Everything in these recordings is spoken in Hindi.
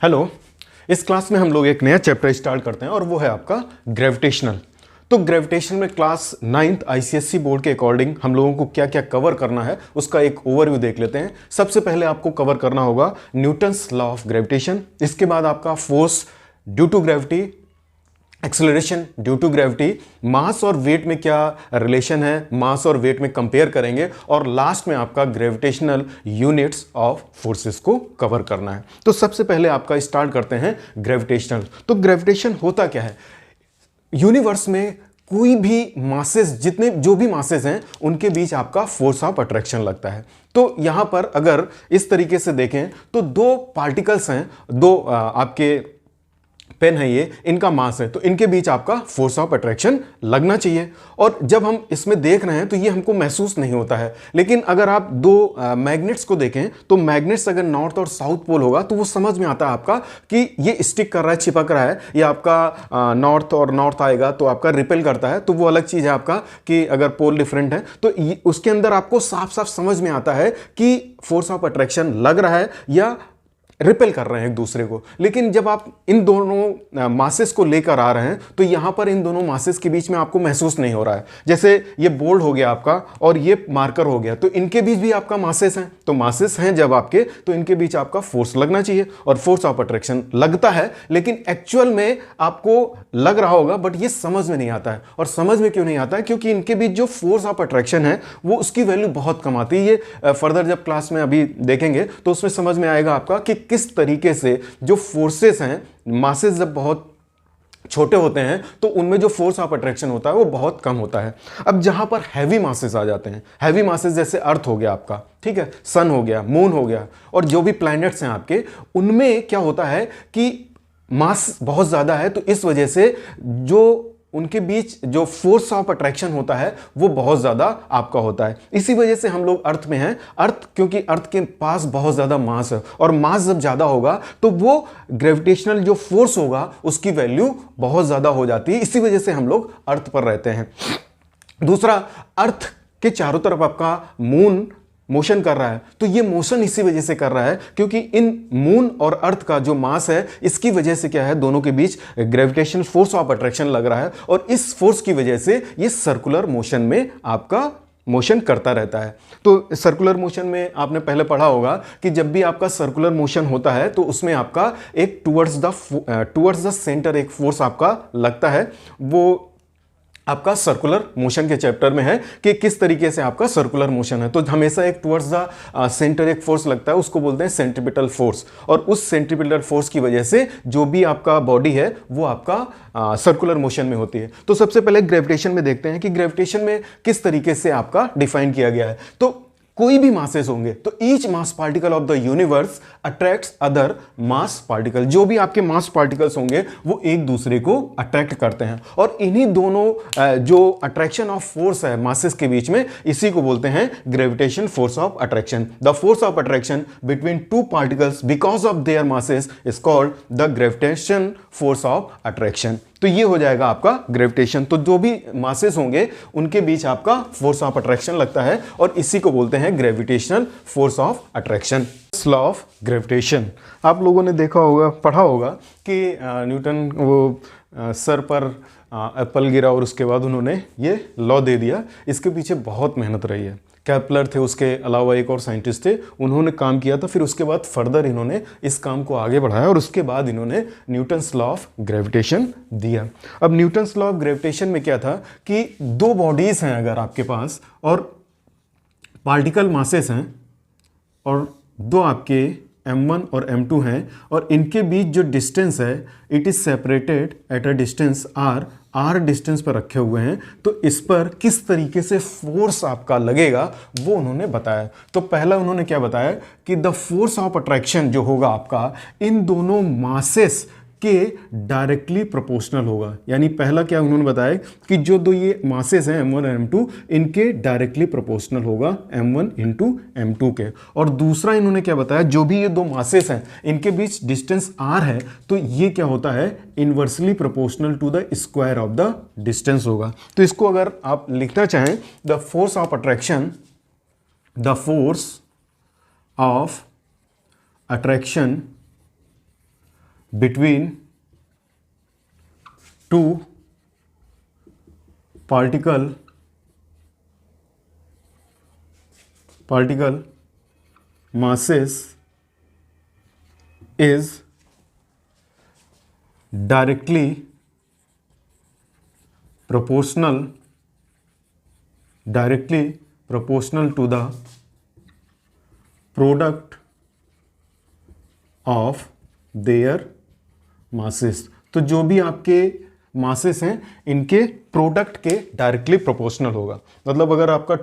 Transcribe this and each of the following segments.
हेलो। इस क्लास में हम लोग एक नया चैप्टर स्टार्ट करते हैं और वो है आपका ग्रेविटेशनल। तो ग्रेविटेशन में क्लास 9th आईसीएसई बोर्ड के अकॉर्डिंग हम लोगों को क्या क्या कवर करना है उसका एक ओवरव्यू देख लेते हैं। सबसे पहले आपको कवर करना होगा न्यूटन्स लॉ ऑफ ग्रेविटेशन, इसके बाद आपका force due to gravity, acceleration due to gravity, mass और वेट में क्या रिलेशन है, मास और वेट में कंपेयर करेंगे, और लास्ट में आपका ग्रेविटेशनल यूनिट्स ऑफ फोर्सेस को कवर करना है। तो सबसे पहले आपका स्टार्ट करते हैं ग्रेविटेशनल। तो ग्रेविटेशन होता क्या है? यूनिवर्स में कोई भी मासेस, जितने जो भी मासेस हैं उनके बीच आपका फोर्स ऑफ अट्रैक्शन लगता है। तो यहां पर अगर इस तरीके से देखें तो दो पार्टिकल्स हैं, दो आपके पेन है, ये इनका मास है, तो इनके बीच आपका फोर्स ऑफ अट्रैक्शन लगना चाहिए। और जब हम इसमें देख रहे हैं तो ये हमको महसूस नहीं होता है। लेकिन अगर आप दो मैग्नेट्स को देखें तो मैग्नेट्स अगर नॉर्थ और साउथ पोल होगा तो वो समझ में आता है आपका कि ये स्टिक कर रहा है, चिपक रहा है, या आपका नॉर्थ और नॉर्थ आएगा तो आपका रिपेल करता है, तो वो अलग चीज़ है आपका कि अगर पोल डिफरेंट है तो उसके अंदर आपको साफ साफ समझ में आता है कि फोर्स ऑफ अट्रैक्शन लग रहा है या रिपेल कर रहे हैं एक दूसरे को। लेकिन जब आप इन दोनों मासेस को लेकर आ रहे हैं तो यहां पर इन दोनों मासेस के बीच में आपको महसूस नहीं हो रहा है। जैसे ये बोल्ड हो गया आपका और ये मार्कर हो गया, तो इनके बीच भी आपका मासेस हैं, तो मासेस हैं जब आपके, तो इनके बीच आपका फोर्स लगना चाहिए और फोर्स ऑफ अट्रैक्शन लगता है। लेकिन एक्चुअल में आपको लग रहा होगा बट ये समझ में नहीं आता है। और समझ में क्यों नहीं आता है? क्योंकि इनके बीच जो फोर्स ऑफ अट्रैक्शन है वो उसकी वैल्यू बहुत कम आती है। ये फर्दर जब क्लास में अभी देखेंगे तो उसमें समझ में आएगा आपका कि किस तरीके से जो फोर्सेस हैं, मासेस जब बहुत छोटे होते हैं तो उनमें जो फोर्स ऑफ अट्रैक्शन होता है वो बहुत कम होता है। अब जहां पर हैवी मासेस आ जाते हैं, हैवी मासेस जैसे अर्थ हो गया आपका, ठीक है, सन हो गया, मून हो गया, और जो भी प्लैनेट्स हैं आपके, उनमें क्या होता है कि मास बहुत ज्यादा है, तो इस वजह से जो उनके बीच जो फोर्स ऑफ अट्रैक्शन होता है वो बहुत ज्यादा आपका होता है। इसी वजह से हम लोग अर्थ में हैं। अर्थ, क्योंकि अर्थ के पास बहुत ज्यादा मास है, और मास जब ज्यादा होगा तो वो ग्रेविटेशनल जो फोर्स होगा उसकी वैल्यू बहुत ज्यादा हो जाती है। इसी वजह से हम लोग अर्थ पर रहते हैं। दूसरा, अर्थ के चारों तरफ आपका मून मोशन कर रहा है, तो ये मोशन इसी वजह से कर रहा है क्योंकि इन मून और अर्थ का जो मास है इसकी वजह से क्या है, दोनों के बीच ग्रेविटेशनल फोर्स ऑफ अट्रैक्शन लग रहा है, और इस फोर्स की वजह से ये सर्कुलर मोशन में आपका मोशन करता रहता है। तो सर्कुलर मोशन में आपने पहले पढ़ा होगा कि जब भी आपका सर्कुलर मोशन होता है तो उसमें आपका एक टुवर्ड्स द सेंटर एक फोर्स आपका लगता है। वो आपका सर्कुलर मोशन के चैप्टर में है कि किस तरीके से आपका सर्कुलर मोशन है। तो हमेशा एक टुवर्ड्स द सेंटर एक फोर्स लगता है, उसको बोलते हैं सेंट्रीपिटल फोर्स, और उस सेंट्रीपिटल फोर्स की वजह से जो भी आपका बॉडी है वो आपका सर्कुलर मोशन में होती है। तो सबसे पहले ग्रेविटेशन में देखते हैं कि ग्रेविटेशन में किस तरीके से आपका डिफाइन किया गया है। तो कोई भी मासेस होंगे तो each mass particle of the universe attracts other mass particle. जो भी आपके मास पार्टिकल्स होंगे वो एक दूसरे को अट्रैक्ट करते हैं, और इन्हीं दोनों जो अट्रैक्शन ऑफ फोर्स है मासेस के बीच में, इसी को बोलते हैं gravitation force of attraction. The force of attraction between two particles because of their masses is called the gravitation force of attraction. तो ये हो जाएगा आपका ग्रेविटेशन। तो जो भी मासेस होंगे उनके बीच आपका फोर्स ऑफ अट्रैक्शन लगता है, और इसी को बोलते हैं gravitational force of attraction. Law of gravitation आप लोगों ने देखा होगा, पढ़ा होगा कि न्यूटन वो सर पर एप्पल गिरा और उसके बाद उन्होंने ये लॉ दे दिया। इसके पीछे बहुत मेहनत रही है। केपलर थे, उसके अलावा एक और साइंटिस्ट थे, उन्होंने काम किया था। फिर उसके बाद फर्दर इन्होंने इस काम को आगे बढ़ाया और उसके बाद इन्होंने न्यूटन्स लॉ ऑफ ग्रेविटेशन दिया। अब न्यूटन्स लॉ ऑफ ग्रेविटेशन में क्या था कि दो बॉडीज हैं अगर आपके पास, और पार्टिकल मासेस हैं, और दो आपके m1 और m2 हैं, और इनके बीच जो डिस्टेंस है it is separated at a distance r distance पर रखे हुए हैं, तो इस पर किस तरीके से फोर्स आपका लगेगा वो उन्होंने बताया। तो पहला उन्होंने क्या बताया कि द फोर्स ऑफ अट्रैक्शन जो होगा आपका इन दोनों मासेस के डायरेक्टली प्रोपोर्शनल होगा। यानी पहला क्या उन्होंने बताया कि जो दो ये मासेस हैं m1 और m2 इनके डायरेक्टली प्रोपोर्शनल होगा m1 इंटू m2 के। और दूसरा इन्होंने क्या बताया, जो भी ये दो मासेस हैं इनके बीच डिस्टेंस r है, तो ये क्या होता है inversely proportional to the square of the distance होगा। तो इसको अगर आप लिखना चाहें, the force of attraction, the force of attraction between two particle masses is directly proportional to the product of their masses। तो जो भी आपके मासेस हैं इनके प्रोडक्ट के डायरेक्टली प्रोपोर्शनल होगा। मतलब अगर आपका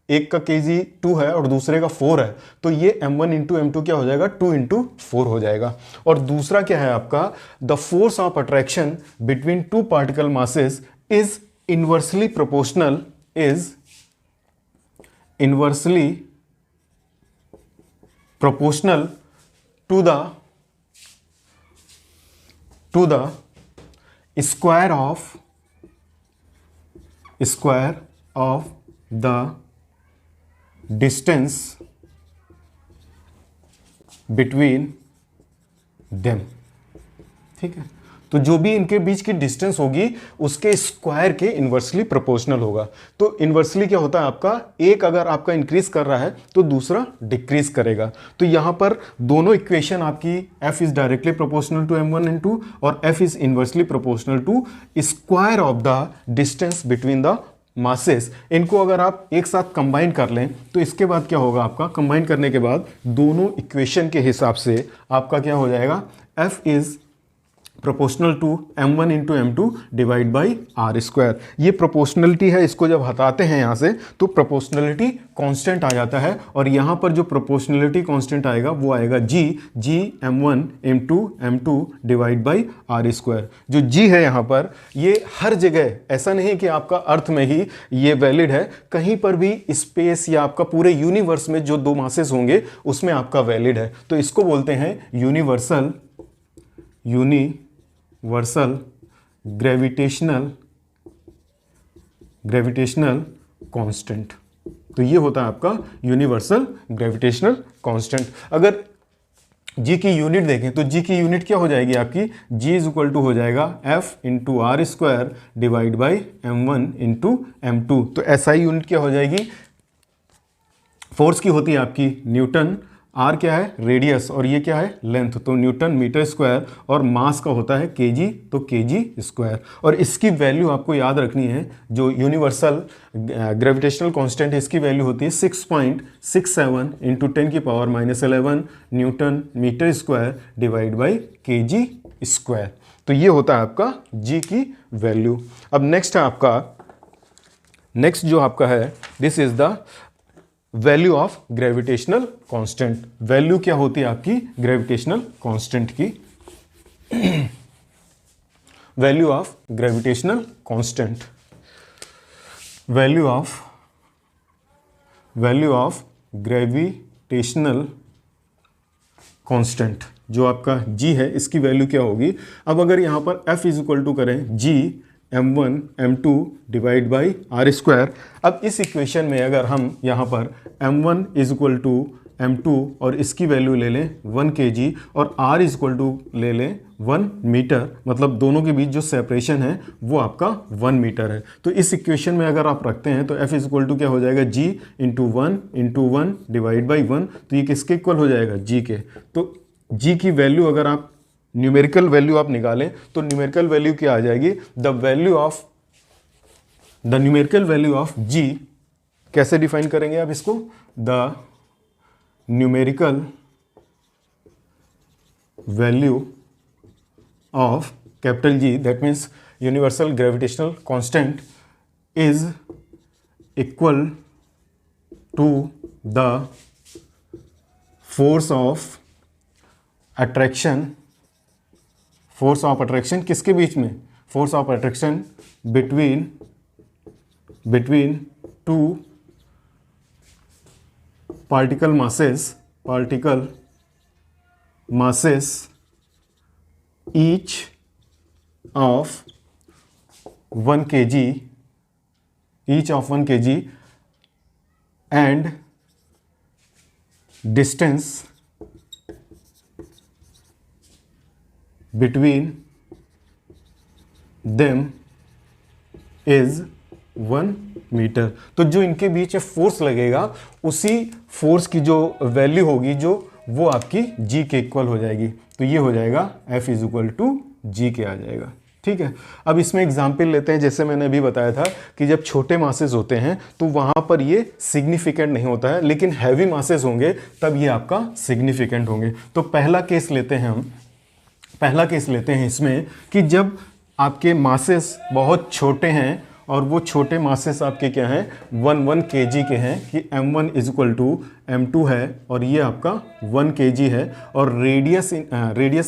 एक का केजी 2 है और दूसरे का 4 है तो ये m1 इंटू m2 क्या हो जाएगा, 2 इंटू 4 हो जाएगा। और दूसरा क्या है आपका, the force of attraction between two particle masses is inversely proportional to the square of the distance between them। ठीक है, तो जो भी इनके बीच की डिस्टेंस होगी उसके स्क्वायर के इनवर्सली प्रोपोर्शनल होगा। तो इनवर्सली क्या होता है आपका, एक अगर आपका इंक्रीज कर रहा है तो दूसरा डिक्रीज करेगा। तो यहां पर दोनों इक्वेशन आपकी f is directly proportional to m1 m2 और f is inversely proportional to square of the distance between the masses. इनको अगर आप एक साथ कंबाइन कर लें तो इसके बाद क्या होगा आपका, कंबाइन करने के बाद दोनों इक्वेशन के हिसाब से आपका क्या हो जाएगा, f is proportional to m1 into m2 divide by r square. ये प्रोपोर्शनलिटी है, इसको जब हटाते हैं यहाँ से तो प्रोपोर्शनलिटी कांस्टेंट आ जाता है और यहाँ पर जो प्रोपोर्शनलिटी कांस्टेंट आएगा वो आएगा g m1 m2 m2 divide by r square. जो g है यहाँ पर ये हर जगह, ऐसा नहीं कि आपका अर्थ में ही ये वैलिड है, कहीं पर भी स्पेस या आपका पूरे यूनिवर्स में जो दो मासेस होंगे उसमें आपका वैलिड है। तो इसको बोलते हैं यूनिवर्सल ग्रेविटेशनल कांस्टेंट। तो ये होता है आपका यूनिवर्सल ग्रेविटेशनल कांस्टेंट। अगर जी की यूनिट देखें तो जी की यूनिट क्या हो जाएगी आपकी, जी इज इक्वल टू हो जाएगा f into r square divide by m1 into m2। तो एसआई यूनिट क्या हो जाएगी, फोर्स की होती है आपकी न्यूटन, आर क्या है रेडियस और ये क्या है लेंथ, तो न्यूटन मीटर स्क्वायर, और मास का होता है केजी, तो केजी स्क्वायर। और इसकी वैल्यू आपको याद रखनी है, जो यूनिवर्सल ग्रेविटेशनल कांस्टेंट है इसकी वैल्यू होती है 6.67 इंटू 10 की power -11 newton metre square divide by kg square. तो ये होता है आपका जी की वैल्यू। अब नेक्स्ट है आपका, नेक्स्ट जो आपका है this is the value of gravitational constant. Value क्या होती है आपकी ग्रेविटेशनल कांस्टेंट की, value of gravitational constant, value of gravitational constant जो आपका g है इसकी वैल्यू क्या होगी। अब अगर यहां पर f इज इक्वल टू करें g m1 m2 divide by r square. अब इस इक्वेशन में अगर हम यहाँ पर m1 is equal to m2 और इसकी वैल्यू ले लें 1 kg और r इज इक्वल टू ले लें 1 मीटर, मतलब दोनों के बीच जो सेपरेशन है वो आपका 1 मीटर है। तो इस इक्वेशन में अगर आप रखते हैं तो f इज इक्वल टू क्या हो जाएगा, g इंटू 1 डिवाइड बाई 1। तो ये किसके इक्वल हो जाएगा, g के। तो g की वैल्यू अगर आप न्यूमेरिकल वैल्यू आप निकालें तो न्यूमेरिकल वैल्यू क्या आ जाएगी, the numerical value of g, कैसे डिफाइन करेंगे आप इसको, the numerical value of capital G, that means universal gravitational constant is equal to the force of attraction, force of attraction किसके बीच में, force of attraction between two particle masses each of 1 kg and distance between them is 1 metre. तो जो इनके बीच फोर्स लगेगा उसी फोर्स की जो वैल्यू होगी जो वो आपकी g के इक्वल हो जाएगी। तो ये हो जाएगा F इज इक्वल टू जी के आ जाएगा। ठीक है, अब इसमें एग्जाम्पल लेते हैं। जैसे मैंने अभी बताया था कि जब छोटे मासेस होते हैं तो वहाँ पर ये सिग्निफिकेंट नहीं होता है, लेकिन हैवी मासेस होंगे तब ये आपका सिग्निफिकेंट होंगे। तो पहला केस लेते हैं हम, पहला केस लेते हैं इसमें कि जब आपके मासेस बहुत छोटे हैं और वो छोटे मासेस आपके क्या हैं 1 kg के हैं, कि m1 is equal to m2 है और ये आपका 1 kg है, और रेडियस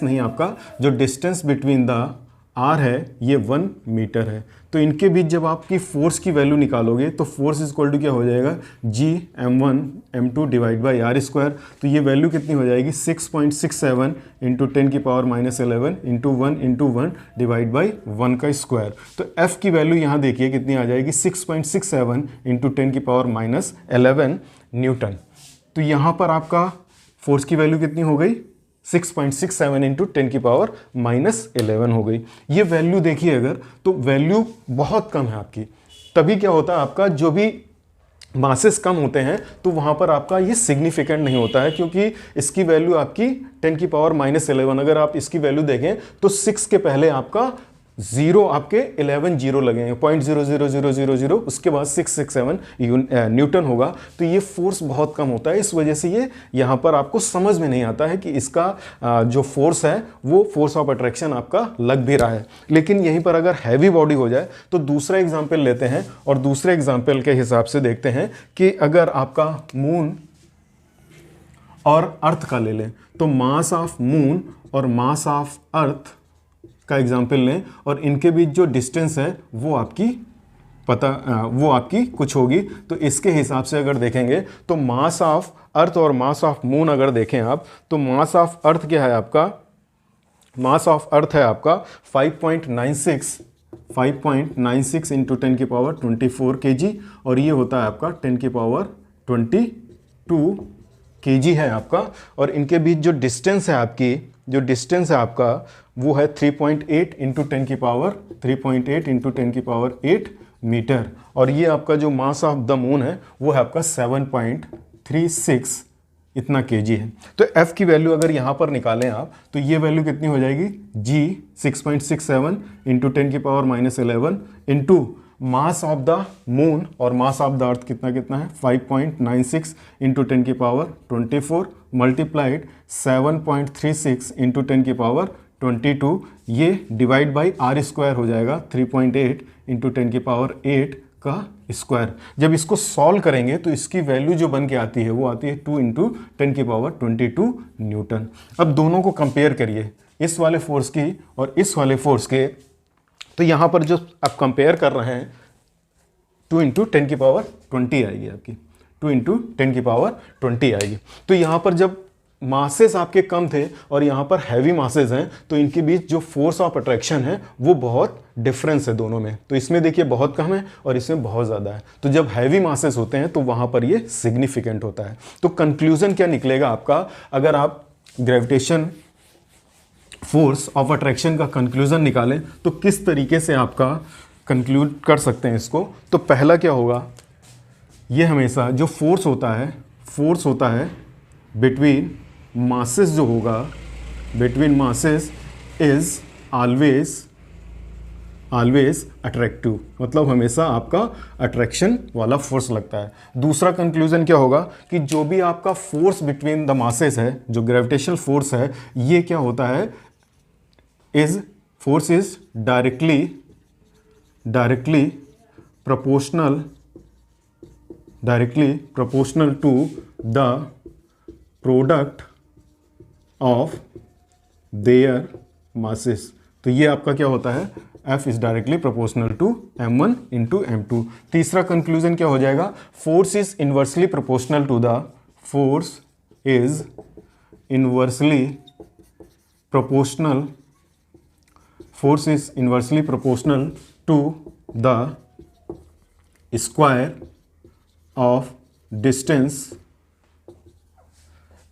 नहीं, आपका जो डिस्टेंस बिटवीन द r है ये 1 मीटर है। तो इनके बीच जब आपकी फोर्स की वैल्यू निकालोगे तो फोर्स इज इक्वल टू क्या हो जाएगा g m1 m2 divide by r square. तो ये वैल्यू कितनी हो जाएगी 6.67 इंटू 10 की पावर -11 इंटू 1 डिवाइड बाई 1 का स्क्वायर। तो f की वैल्यू यहाँ देखिए कितनी आ जाएगी 6.67 इंटू 10 की पावर -11 न्यूटन। तो यहाँ पर आपका फोर्स की वैल्यू कितनी हो गई 6.67 इंटू 10 की पावर -11 हो गई। ये वैल्यू देखिए अगर, तो वैल्यू बहुत कम है आपकी। तभी क्या होता है आपका जो भी मासेस कम होते हैं तो वहाँ पर आपका ये सिग्निफिकेंट नहीं होता है, क्योंकि इसकी वैल्यू आपकी 10 की पावर -11, अगर आप इसकी वैल्यू देखें तो 6 के पहले आपका 0 आपके 11 जीरो लगेंगे, 0.00000, उसके बाद 667 न्यूटन होगा। तो ये फोर्स बहुत कम होता है, इस वजह से ये यहाँ पर आपको समझ में नहीं आता है कि इसका जो फोर्स है वो फोर्स ऑफ अट्रैक्शन आपका लग भी रहा है। लेकिन यहीं पर अगर हैवी बॉडी हो जाए तो दूसरा एग्जाम्पल लेते हैं और दूसरे एग्जाम्पल के हिसाब से देखते हैं कि अगर आपका मून और अर्थ का ले लें तो मास ऑफ मून और मास ऑफ अर्थ का एग्जाम्पल लें और इनके बीच जो डिस्टेंस है वो आपकी कुछ होगी। तो इसके हिसाब से अगर देखेंगे तो मास ऑफ अर्थ और मास ऑफ मून अगर देखें आप, तो मास ऑफ अर्थ क्या है आपका, मास ऑफ अर्थ है आपका 5.96 इंटू 10 की पावर 24 kg, और ये होता है आपका 10 की पावर 22 kg है आपका। और इनके बीच जो डिस्टेंस है आपकी, जो डिस्टेंस है आपका वो है 3.8 इंटू 10 की पावर 8 मीटर। और ये आपका जो मास ऑफ द मून है वो है आपका 7.36 इतना kg है। तो F की वैल्यू अगर यहाँ पर निकालें आप तो ये वैल्यू कितनी हो जाएगी G 6.67 इंटू 10 की power -11 into mass of the moon और मास ऑफ द अर्थ कितना है 5.96 इंटू 10 की पावर 24 मल्टीप्लाइड 7.36 इंटू 10 की पावर 22, ये डिवाइड बाई आर स्क्वायर हो जाएगा 3.8 इंटू 10 की पावर 8 का स्क्वायर। जब इसको सॉल्व करेंगे तो इसकी वैल्यू जो बन के आती है वो आती है 2 इंटू 10 की पावर 22 न्यूटन। अब दोनों को कंपेयर करिए, इस वाले फोर्स की और इस वाले फोर्स के। तो यहाँ पर जो आप कंपेयर कर रहे हैं 2 इंटू 10 की पावर 20 आएगी आपकी, 2 इंटू 10 की पावर 20 आएगी। तो यहाँ पर जब मासेस आपके कम थे और यहाँ पर हैवी मासेस हैं तो इनके बीच जो फोर्स ऑफ अट्रैक्शन है वो बहुत डिफरेंस है दोनों में। तो इसमें देखिए बहुत कम है और इसमें बहुत ज़्यादा है। तो जब हैवी मासेस होते हैं तो वहाँ पर ये सिग्निफिकेंट होता है। तो कंक्लूजन क्या निकलेगा आपका, अगर आप ग्रेविटेशन फोर्स ऑफ अट्रैक्शन का कंक्लूजन निकालें तो किस तरीके से आपका कंक्लूड कर सकते हैं इसको। तो पहला क्या होगा, ये हमेशा जो फोर्स होता है बिटवीन मासेस जो होगा, between masses is always attractive, मतलब हमेशा आपका अट्रैक्शन वाला फोर्स लगता है। दूसरा कंक्लूजन क्या होगा कि जो भी आपका फोर्स बिटवीन द मासेस है, जो ग्रेविटेशनल फोर्स है, ये क्या होता है force is directly proportional to the product of their masses. तो ये आपका क्या होता है, F is directly proportional to m1 into m2। तीसरा कंक्लूजन क्या हो जाएगा, force is inversely proportional to the square of distance,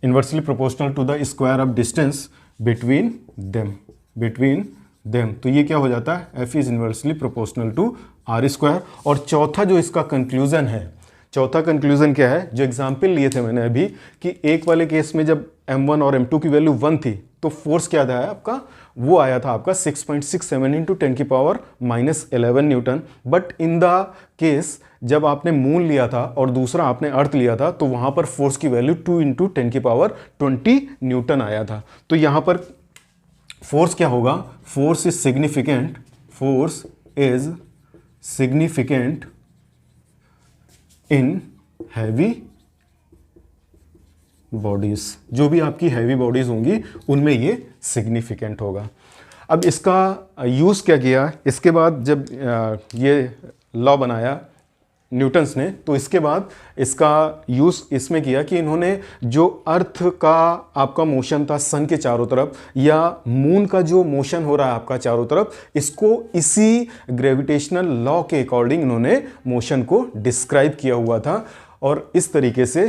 inversely proportional to the square of distance between them. Between them. तो ये क्या हो जाता है, f is inversely proportional to r square. और चौथा जो इसका कंक्लूजन है, चौथा कंक्लूजन क्या है, जो एग्जाम्पल लिए थे मैंने अभी कि एक वाले केस में जब m1 और m2 की वैल्यू 1 थी तो फोर्स क्या था आपका, वो आया था आपका 6.67 इंटू 10 की power -11 Newton. But in the case जब आपने मून लिया था और दूसरा आपने अर्थ लिया था तो वहां पर फोर्स की वैल्यू 2 इंटू 10 की पावर 20 न्यूटन आया था। तो यहां पर फोर्स क्या होगा, force is significant, force is significant in heavy bodies. जो भी आपकी हैवी बॉडीज होंगी उनमें ये सिग्निफिकेंट होगा। अब इसका यूज़ क्या किया, इसके बाद जब ये लॉ बनाया न्यूटन्स ने, तो इसके बाद इसका यूज़ इसमें किया कि इन्होंने जो अर्थ का आपका मोशन था सन के चारों तरफ, या मून का जो मोशन हो रहा है आपका चारों तरफ, इसको इसी ग्रेविटेशनल लॉ के अकॉर्डिंग इन्होंने मोशन को डिस्क्राइब किया हुआ था। और इस तरीके से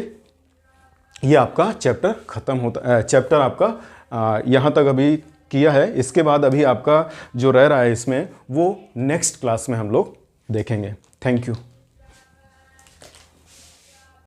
ये आपका चैप्टर खत्म होता है। चैप्टर आपका यहाँ तक अभी किया है। इसके बाद अभी आपका जो रह रहा है इसमें वो नेक्स्ट क्लास में हम लोग देखेंगे। Thank you.